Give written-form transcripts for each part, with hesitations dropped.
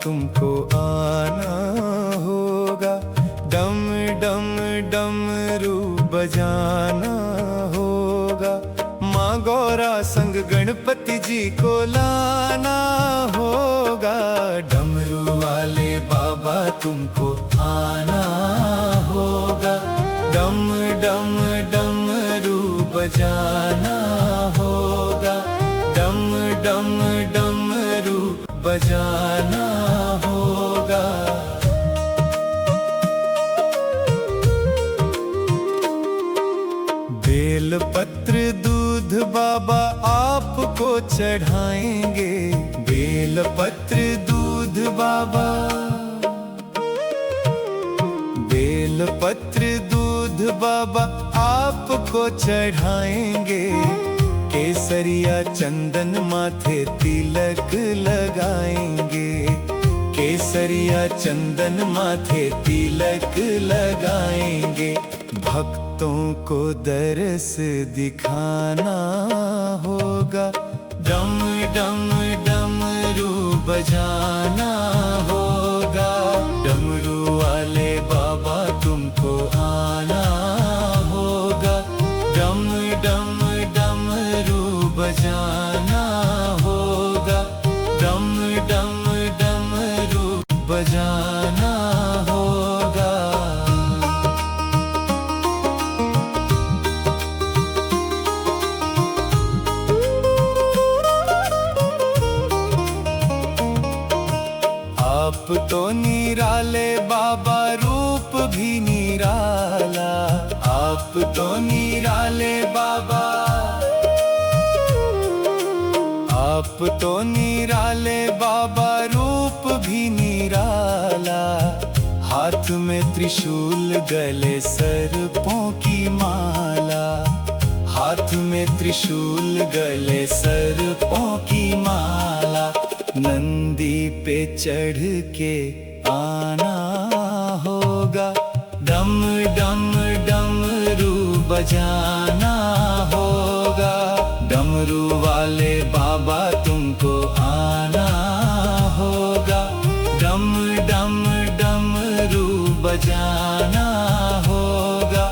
तुमको आना होगा। डम डम डमरू बजाना होगा। माँ गौरा संग गणपति जी को लाना होगा। डमरू वाले बाबा तुमको आना होगा। डम डम डमरू बजाना होगा। डम डम डमरू बजाना होगा। बेल पत्र दूध बाबा आपको चढ़ाएंगे। बेल पत्र दूध बाबा, बेल पत्र दूध बाबा आपको चढ़ाएंगे। केसरिया चंदन माथे तिलक लगाएंगे। केसरिया चंदन माथे तिलक लगाएंगे। भक्तों को दरस दिखाना होगा। डम डम डमरू बजाना होगा। डमरू वाले बाबा तुमको आना होगा। डम डम डमरू बजाना होगा। डम डम डमरू बजाना होगा। आप तो निराले बाबा, रूप भी निराला। आप तो निराले बाबा, आप तो निराले बाबा, रूप भी निराला। हाथ में त्रिशूल, गले सर्पों की माला। हाथ में त्रिशूल, गले सर्पों की माला। नंदी पे चढ़ के आना होगा। डम डम डमरू बजाना होगा। डमरू वाले बाबा तुमको आना होगा। डम डम डमरू बजाना होगा।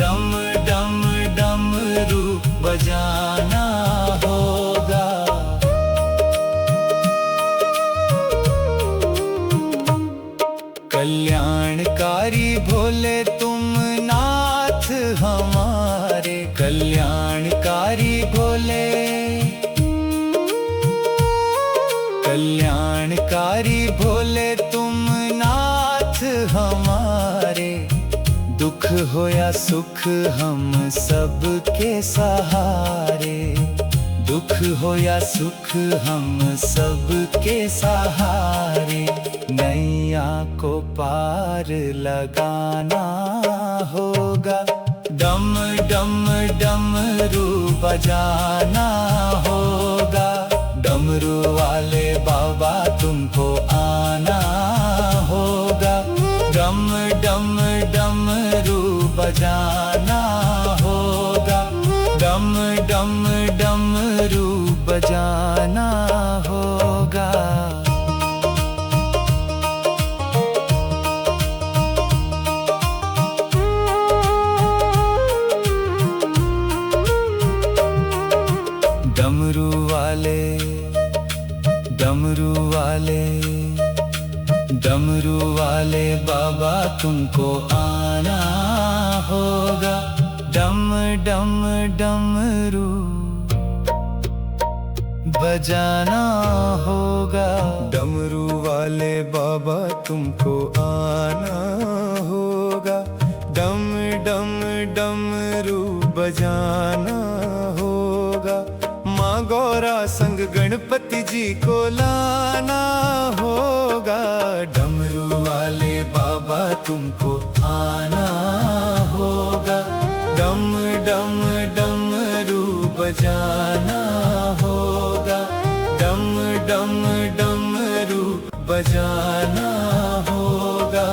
डम डम डमरू बजाना होगा। कल्याणकारी भोले तुम नाथ हमारे। कल्याणकारी भोले, कल्याणकारी भोले तुम नाथ हमारे। दुख हो या सुख हम सबके सहारे। दुख हो या सुख हम सबके सहारे। नैया को पार लगाना होगा। डम डम डमरू बजाना होगा। डमरू वाले बाबा तुमको आना होगा। डम डम डमरू बजाना होगा। डम डम डमरू बजाना होगा। डमरू वाले, डमरू वाले, डमरू वाले बाबा तुमको आना होगा। डम डम डमरू बजाना होगा। डमरू वाले बाबा तुमको आना होगा। डम डम डमरू बजाना होगा। माँ गौरा संग गणपति जी को लाना होगा। डमरू वाले बाबा तुमको आना होगा। डम डम डमरू बजाना होगा। डम डम डमरू बजाना होगा।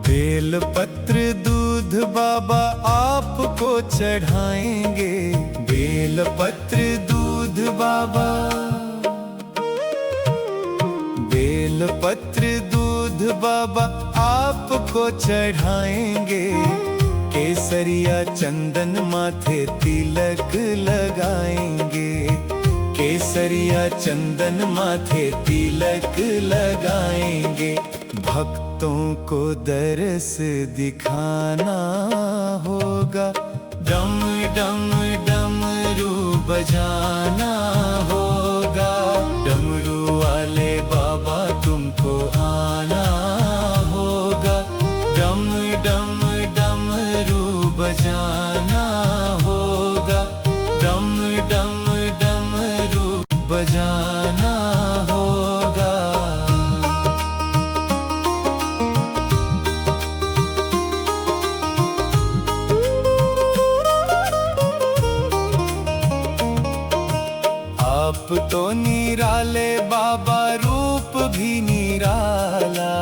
बेल पत्र दूध बाबा आपको चढ़ाएंगे। बेल बेलपत्र दूध बाबा, बेलपत्र दूध बाबा आपको चढ़ाएंगे। केसरिया चंदन माथे तिलक लगाएंगे, केसरिया चंदन माथे तिलक लगाएंगे। भक्तों को दरस दिखाना होगा, डम डम डमरू बजाना होगा। डमरू वाले बाबा तुमको आना होगा, डम डम डमरू बजाना होगा, डम डम डमरू बजाना होगा। आप तो निराले बाबा, रूप भी निराला।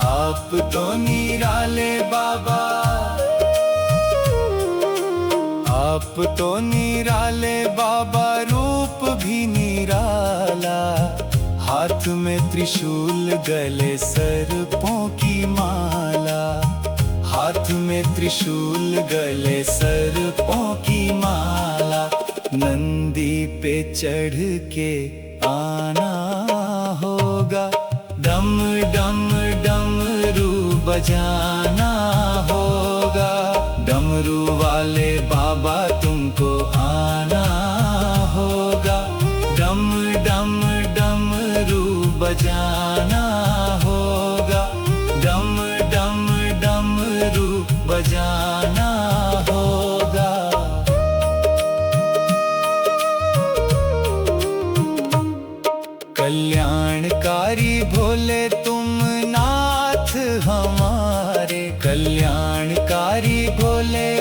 आप तो निराले बाबा, आप तो निराले बाबा, रूप भी निराला। हाथ में त्रिशूल, गले सर्पों की माला। हाथ में त्रिशूल, गले सर्पों की माला। नंदी पे चढ़ के आना होगा, डम डम डमरू बजाना होगा। डमरू वाले बाबा तुमको आना होगा, डम डम डमरू बजाना होगा, डम डम डमरू बजाना होगा। कल्याणकारी भोले तुम नाथ हमारे, कल्याणकारी भोले,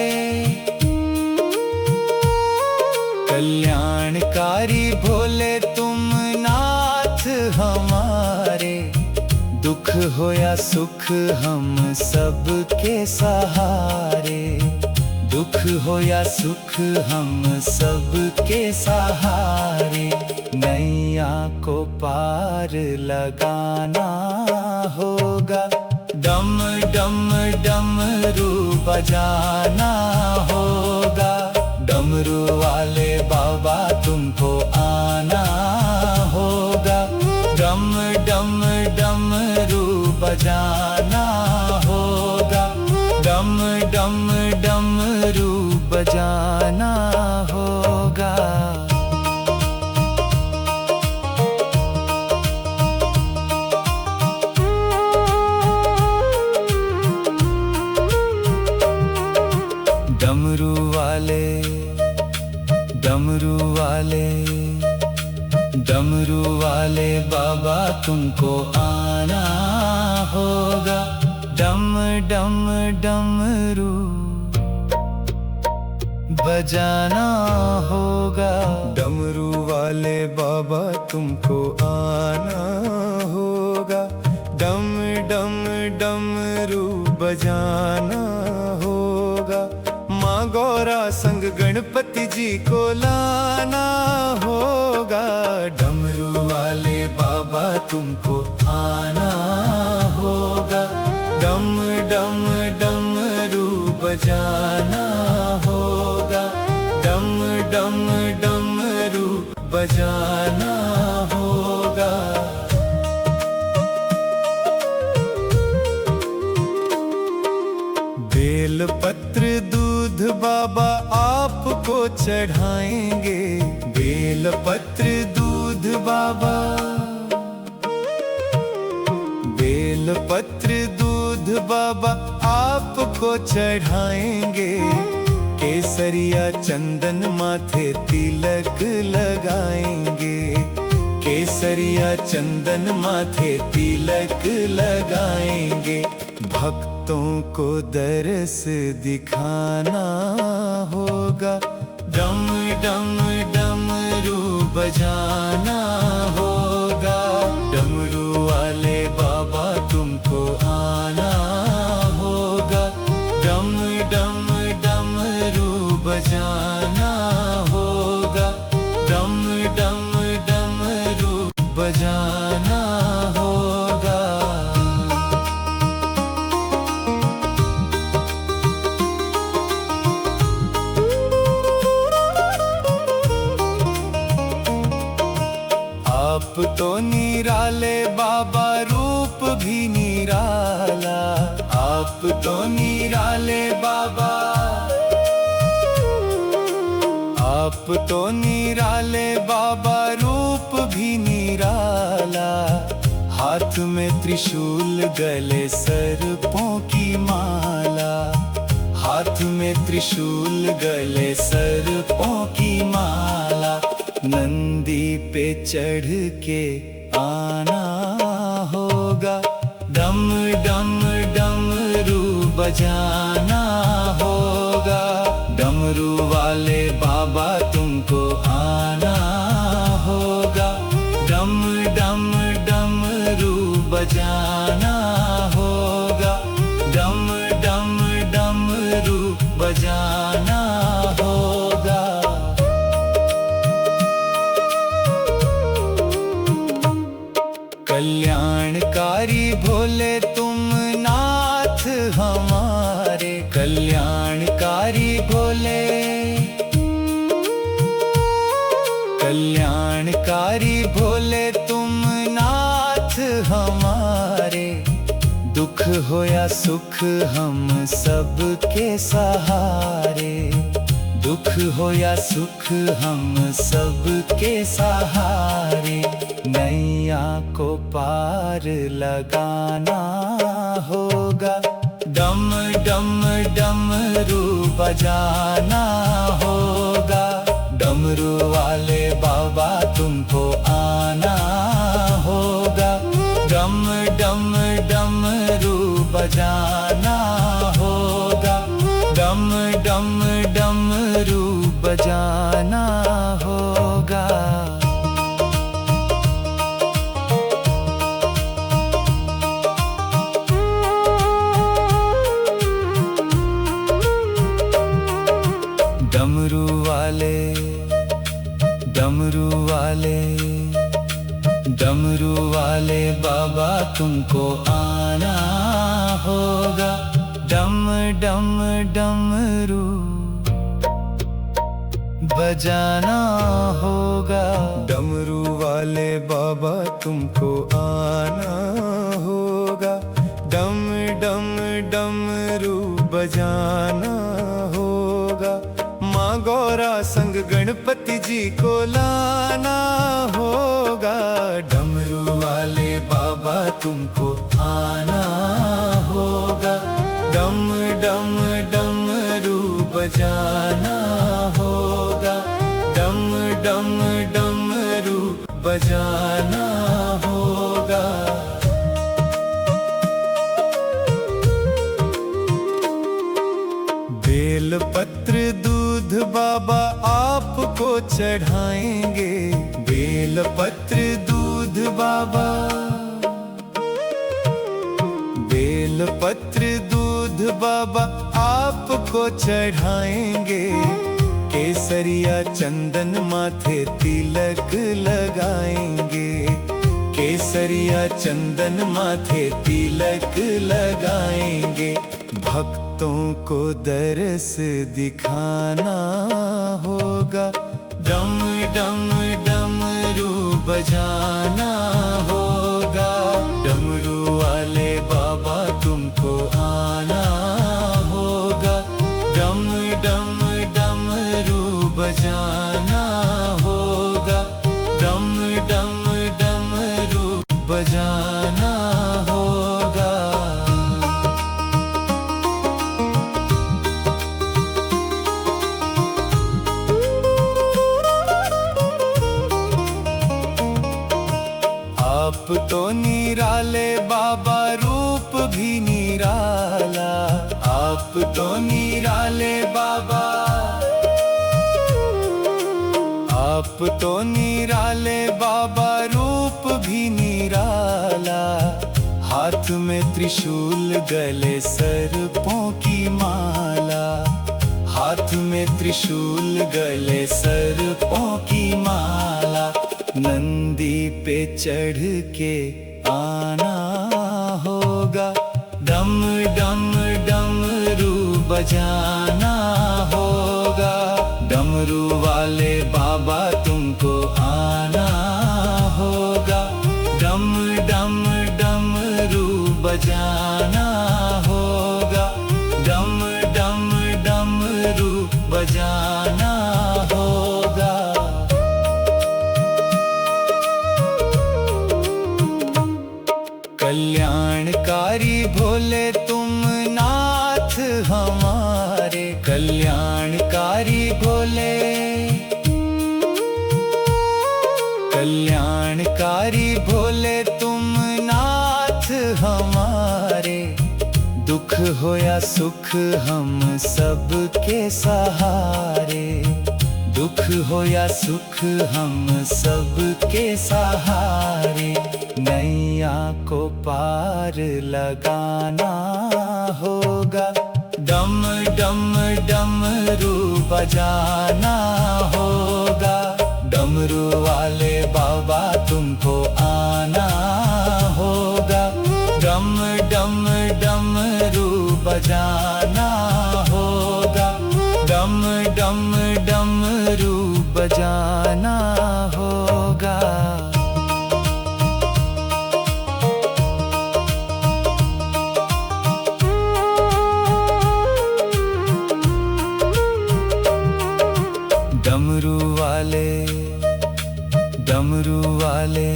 कल्याणकारी भोले तुम नाथ हमारे। दुख हो या सुख हम सबके सहारे, दुख हो या सुख हम सबके सहारे। नैया को पार लगाना होगा, डम डम डमरू बजाना होगा। डमरू वाले बाबा तुमको आना होगा, डम डम डमरू बजाना होगा, डम डम डमरू बजाना होगा। डमरू वाले, डमरू वाले, डमरू वाले बाबा तुमको आना होगा, डम डम डमरू बजाना होगा। डमरू वाले बाबा तुमको आना होगा, डम डम डमरू बजाना होगा। माँ गौरा संग गणपति जी को लाना होगा, डमरू वाले बाबा तुमको आना होगा, डम डम डमरू बजाना होगा, डम डम डमरू बजाना होगा। बेलपत्र दूध बाबा आपको चढ़ाएंगे, बेलपत्र दूध बाबा, बेलपत्र दूध बाबा आपको चढ़ाएंगे। केसरिया चंदन माथे तिलक लगाएंगे, केसरिया चंदन माथे तिलक लगाएंगे। भक्तों को दरस दिखाना होगा, डम डम डमरू बजाना होगा। डमरू वाले बाबा तुमको आना होगा, डम डम डमरू बजाना होगा। आप तो निराले बाबा, रूप भी निराला। आप तो निराले बाबा, आप तो निराले बाबा, रूप भी निराला। हाथ में त्रिशूल, गले सर्पों की माला। हाथ में त्रिशूल, गले सर्पों की माला। नंदी पे चढ़ के आना होगा, डम डम डमरू बजाना होगा। डमरू वाले बाबा तुमको आना होगा, डम डम डमरू बजाना होगा। डम डम डमरू बजाना होगा। कल्याणकारी भोले तुम नाथ हमारे, कल्याणकारी भोले। कल्याणकारी भोले तुम नाथ हमारे। दुख हो या सुख हम सबके सहारे। दुख हो या सुख हम सबके सहारे। नैया को पार लगाना होगा, डम डम डमरू बजाना होगा। डमरू वाले बाबा तुमको आना होगा, डम डम डमरू बजाना होगा। डम डम डमरू बजाना होगा। डमरू वाले, डमरू वाले, डमरू वाले बाबा तुमको आना होगा, डम डम डमरू बजाना होगा। डमरू वाले बाबा तुमको आना होगा, डम डम डमरू बजाना होगा। माँ गौरा संग गणपति जी को लाना होगा। डमरू वाले बाबा तुमको आना होगा, डम डम डमरू बजाना होगा। डम डम डमरू बजाना होगा। बेल पत्र दूध बाबा आपको चढ़ाएंगे। बेल पत्र दूध बाबा, बेल पत्र दूध बाबा आपको चढ़ाएंगे। केसरिया चंदन माथे तिलक लगाएंगे। केसरिया चंदन माथे तिलक लगाएंगे। भक्तों को दरस दिखाना होगा, डम डम डमरू बजाना होगा। डमरू वाले बाबा तुमको आना होगा, डम डम डमरू बजाना होगा। डम डम डमरू बजाना होगा। आप तो निराले बाबा, रूप भी निराला। आप तो निराले बाबा, आप तो निराले बाबा, रूप भी निराला। हाथ में त्रिशूल, गले सर्पों की माला। हाथ में त्रिशूल, गले सर्पों की माला। नंदी पे चढ़ के आना होगा, डम डम डमरू बजाना होगा। डमरू वाले बाबा तुमको आना होगा। डम डमरू बजाना होगा, डम डम डमरू बजाना होगा। कल्याणकारी भोले तुम नाथ हमारे, कल्याणकारी भोले, कल्याणकारी भोले तुम नाथ हमारे। दुख हो या सुख हम सबके सहारे, दुख हो या सुख हम सबके सहारे। नैया को पार लगाना होगा, डम डम डमरू बजाना होगा। डमरू वाले बाबा तुमको आना होगा, डम डम डमरू बजाना होगा, डम डम डमरू बजाना होगा। डमरू वाले, डमरू वाले,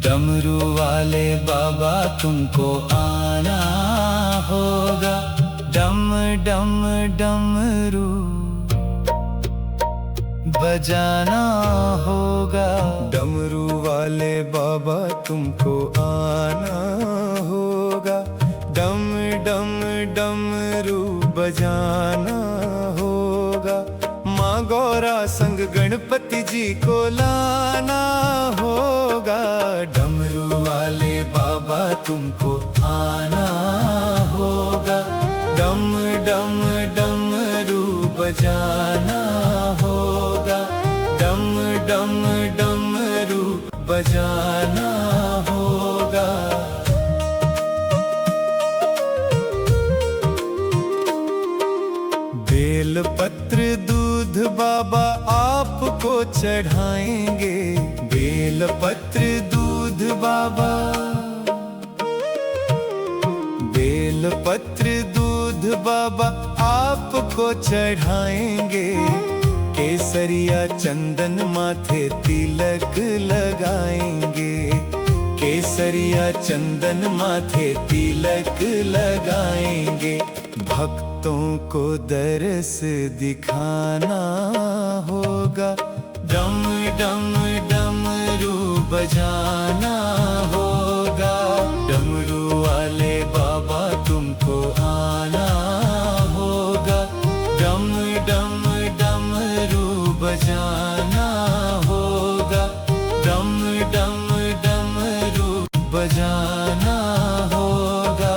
डमरू वाले बाबा तुमको आना होगा, डम डम डमरू बजाना होगा। डमरू वाले बाबा तुमको आना होगा, डम डम डमरू बजाना होगा। माँ गौरा संग गणपति जी को लाना होगा, डमरू वाले बाबा तुमको आना होगा, डम डम डमरू बजाना होगा, डम डम डमरू बजाना होगा। बेल पत्र दूध बाबा आपको चढ़ाएंगे, बेल पत्र दूध बाबा, बेल पत्र दूध बाबा आपको चढ़ाएंगे। केसरिया चंदन माथे तिलक लगाएंगे, केसरिया चंदन माथे तिलक लगाएंगे। भक्तों को दरस दिखाना होगा, डम डम डमरू बजाना होगा। डमरू वाले बाबा तुमको आना होगा, डम डम डमरू बजाना होगा, डम डम डमरू बजाना होगा।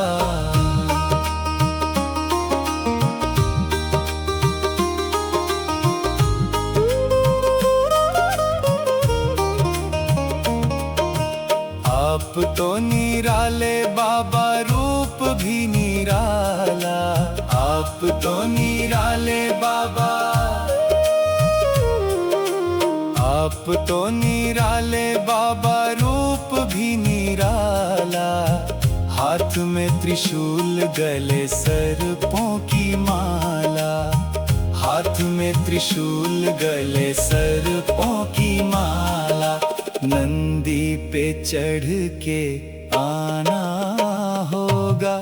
आप तो निराले बाबा रूप भी निराला, आप तो निराले बाबा, आप तो निराले बाबा रूप भी निराला। हाथ में त्रिशूल गले सर्पों की माला, हाथ में त्रिशूल गले सर्पों की माला। नंदी पे चढ़ के आना होगा,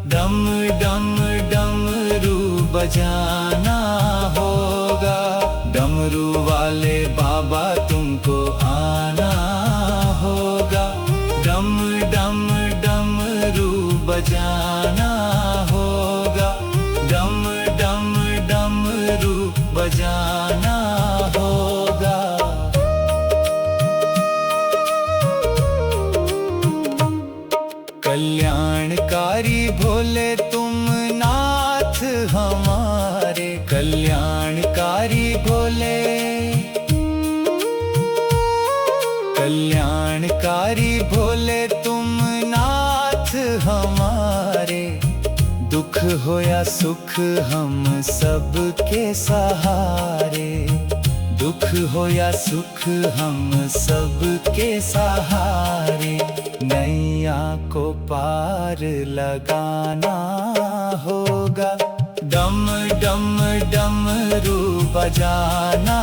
डम डम डमरू बजाना होगा। डमरू वाले बाबा तुमको आना होगा, डम डम डमरू बजाना होगा, डम डम डमरू बजाना होगा। कल्याणकारी भोले तुम नाथ हमारे, कल्याणकारी भोले, कल्याणकारी भोले तुम नाथ हमारे। दुख हो या सुख हम सबके सहारे, दुख हो या सुख हम सब के सहारे, नैया को पार लगाना होगा। डम डम डमरू बजाना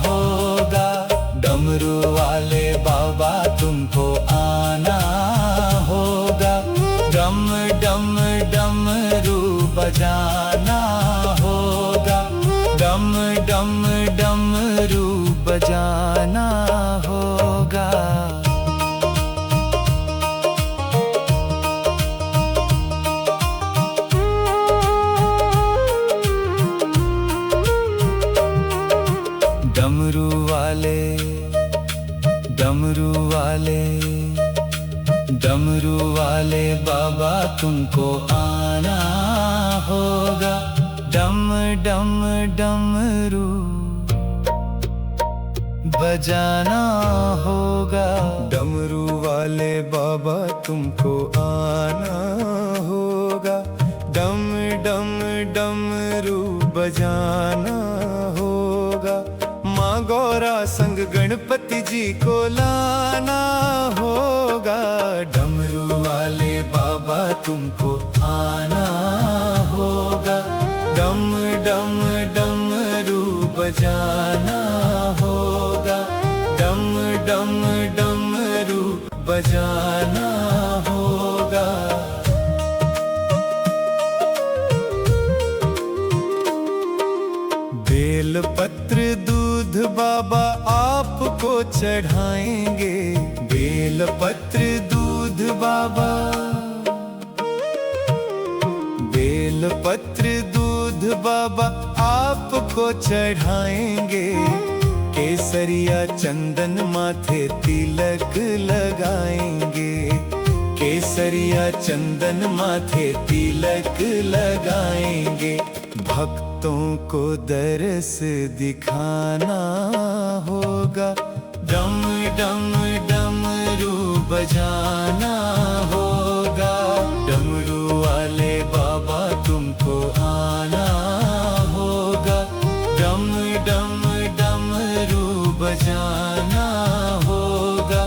होगा, डमरू वाले बाबा तुमको आना होगा। डम डम डमरू बजाना होगा, डम डम डमरू बजाना होगा। डमरू वाले, डमरू वाले, डमरू वाले बाबा तुमको आना होगा। डम डम डमरू बजाना होगा। डमरू वाले बाबा तुमको आना होगा। डम डम डमरू बजाना होगा। माँ गौरा संग गणपति जी को लाना होगा। डमरू वाले बाबा तुमको आना होगा। डम डम डमरू बजाना होगा। डम डम डमरू बजाना होगा। बेल पत्र दूध बाबा आपको चढ़ाएंगे। बेल पत्र दूध बाबा, बेल पत्र दूध बाबा आपको चढ़ाएंगे। केसरिया चंदन माथे तिलक लगाएंगे। केसरिया चंदन माथे तिलक लगाएंगे। भक्तों को दरस दिखाना होगा। डम डम डमरू बजाना होगा। डमरू वाले बाबा तुमको आना होगा। डम डम डमरू बजाना होगा।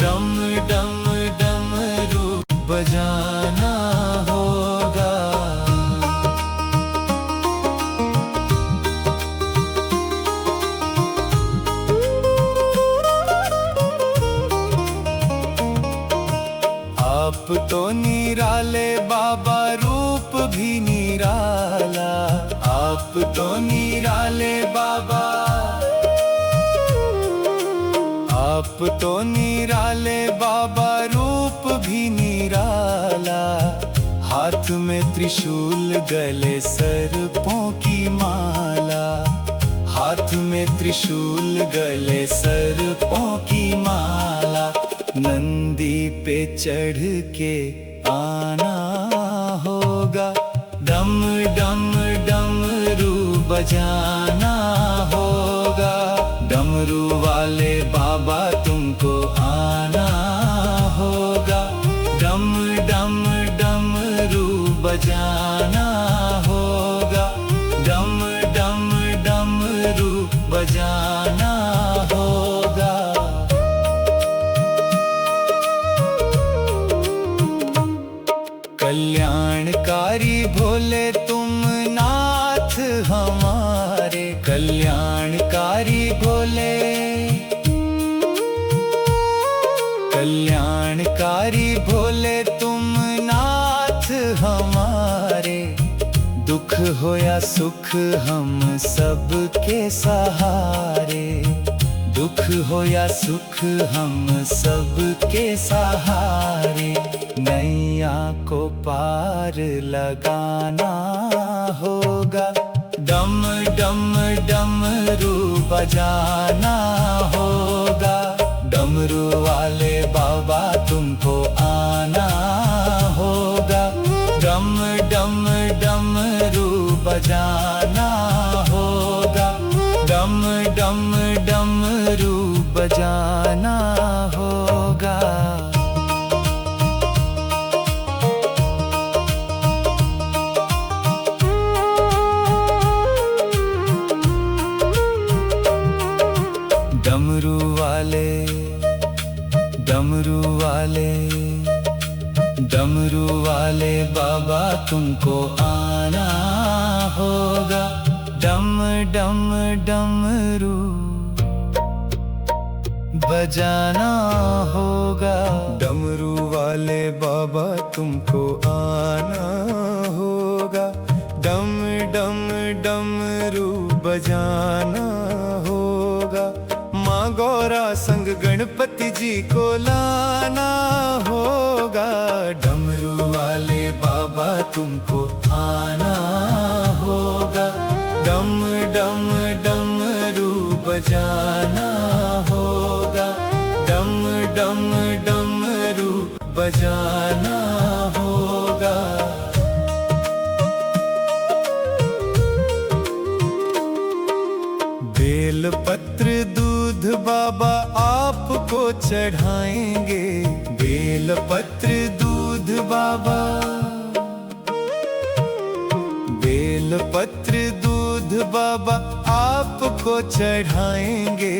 डम डम डमरू बजाना होगा। आप तो निराले बाबा, रूप भी निराला। आप तो निराले बाबा, आप तो निराले बाबा, रूप भी निराला। हाथ में त्रिशूल, गले सर्पों की माला। हाथ में त्रिशूल, गले सर्पों की माला। नंदी पे चढ़ के आना होगा। डम डम डमरू बजाना होगा। डमरू वाले बाबा तुमको आना होगा। डम डम डमरू बजाना होगा। डम डम डमरू बजाना होगा। कल्याणकारी भोले तुम नाथ हमारे। कल्याणकारी भोले, कल्याणकारी भोले तुम नाथ हमारे। दुख हो या सुख हम सब के सहारे। दुख हो या सुख हम सब के सहारे। नैया को पार लगाना होगा। डम डम डमरू बजाना होगा। डमरू वाले बाबा तुमको आना होगा। डम डम डमरू बजाना होगा। डम डम डमरू बजाना होगा। डमरू वाले बाबा तुमको आना होगा, डम डम डमरू बजाना होगा। डमरू वाले बाबा तुमको आना होगा, डम डम डमरू बजाना होगा। माँ गौरा संग गणपति जी को लाना होगा। डमरू वाले बाबा तुमको आना होगा, डम डम डमरू बजाना होगा, डम डम डमरू बजाना होगा। बेल पत्र दूध बाबा आपको चढ़ाएंगे, बेल पत्र दूध बाबा, बेल पत्र दूध बाबा आपको चढ़ाएंगे।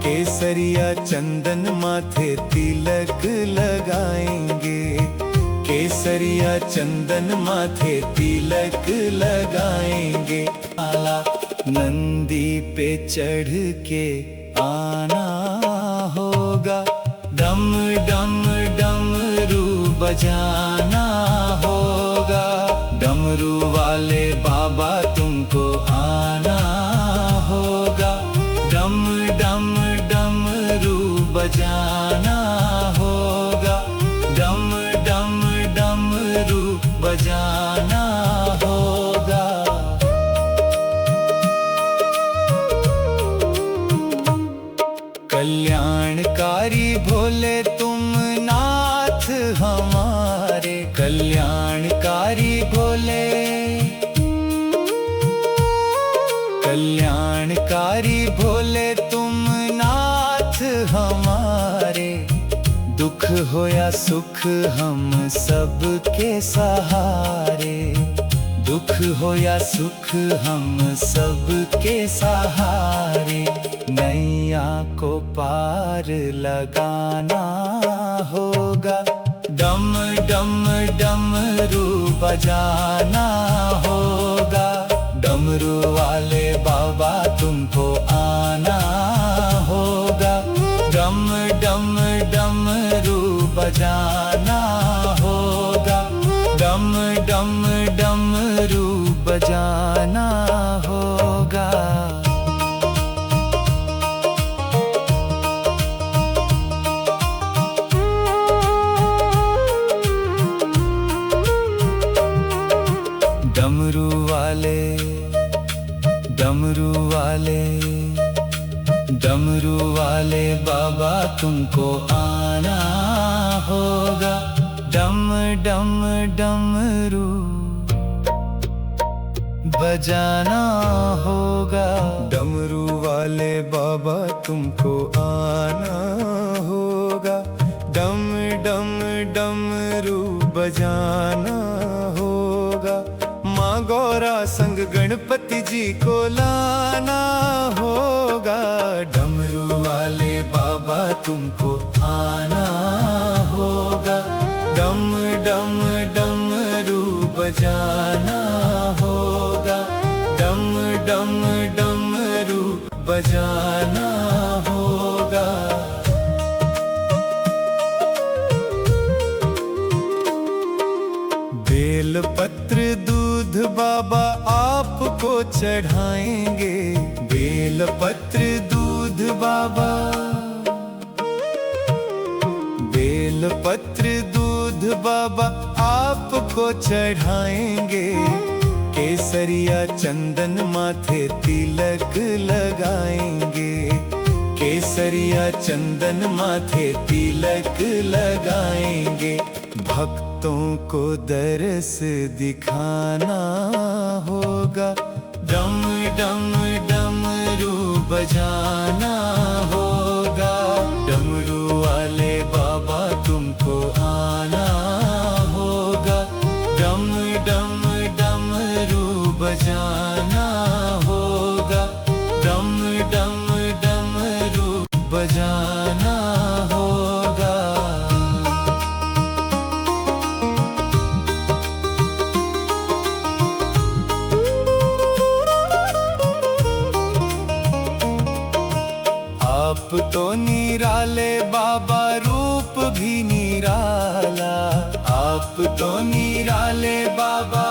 केसरिया चंदन माथे तिलक लगाएंगे, केसरिया चंदन माथे तिलक लगाएंगे। आला नंदी पे चढ़ के आना होगा, डम डम डमरू बजाना होगा। डमरू वाले बाबा तुमको आना होगा, डम डम डमरू बजाना होगा, डम डम डमरू बजाना होगा। कल्याणकारी भोले तुम नाथ हमारे, कल्याणकारी भोले, कल्याणकारी भोले तुम नाथ हमारे। दुख हो या सुख हम सबके सहारे, दुख हो या सुख हम सबके सहारे। नैया को पार लगाना होगा, डम डम डमरू बजाना होगा। डमरू वाले बाबा तुमको आना होगा, डम डम डमरू बजाना होगा, डम डम डमरू बजाना होगा। डमरू वाले, डमरू वाले, डमरू वाले बाबा तुमको आना होगा, डम डम डमरू बजाना होगा। डमरू वाले बाबा तुमको आना होगा, डम डम डमरू बजाना होगा। माँ गौरा संग गणपति जी को लाना होगा। डमरू वाले बाबा तुमको आना होगा, डम डम डमरू बजाना होगा, डम डम डमरू बजाना होगा। बेल पत्र दूध बाबा आपको चढ़ाएंगे, बेल पत्र दूध बाबा, बेल पत्र दूध बाबा आपको चढ़ाएंगे। केसरिया चंदन माथे तिलक लगाएंगे, केसरिया चंदन माथे तिलक लगाएंगे। भक्तों को दरस दिखाना होगा, डम डम डमरू बजाना होगा। डमरू वाले बाबा तुमको आना होगा, डम डम डमरू बजाना होगा, डम डम डमरू बजाना होगा। तो निराले बाबा,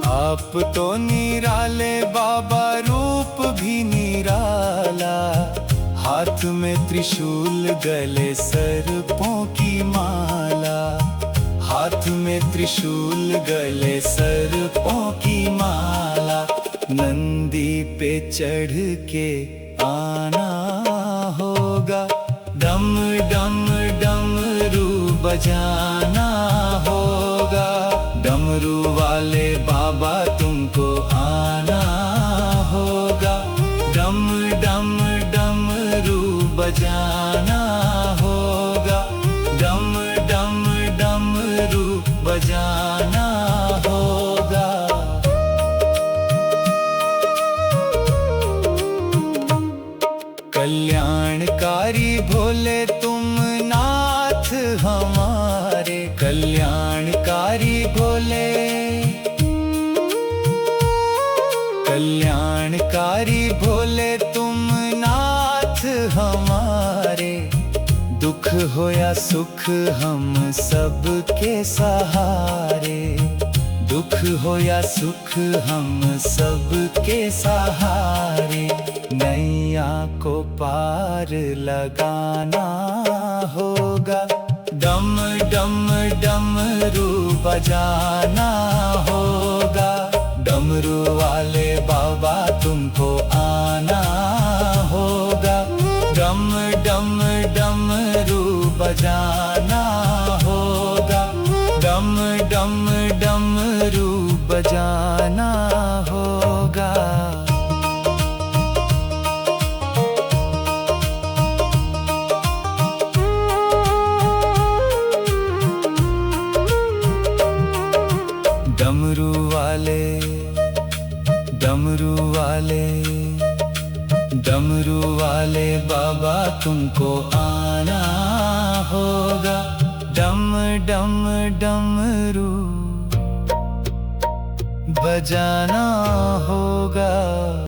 आप तो निराले बाबा, रूप भी निराला। हाथ में त्रिशूल, गले सर्पों की माला। हाथ में त्रिशूल, गले सर्पों की माला। नंदी पे चढ़ के आना होगा, डम डम डमरू बजाना होगा। डमरू वाले बाबा तुमको आना होगा, डम डम डमरू बजाना होगा, डम डम डमरू बजाना होगा। कल्याणकारी भोले तुम नाथ हमारे, कल्याणकारी भोले, कल्याणकारी भोले तुम नाथ हमारे। दुख हो या सुख हम सबके सहारे, दुख हो या सुख हम सबके सहारे। नैया को पार लगाना होगा, डम डम डमरू बजाना होगा। डमरू वाले बाबा तुमको आना होगा, डम डम डमरू बजाना होगा, डम डम डमरू बजाना होगा। डमरू वाले, डमरू वाले, डमरू वाले बाबा तुमको आना होगा, डम डम डमरू बजाना होगा।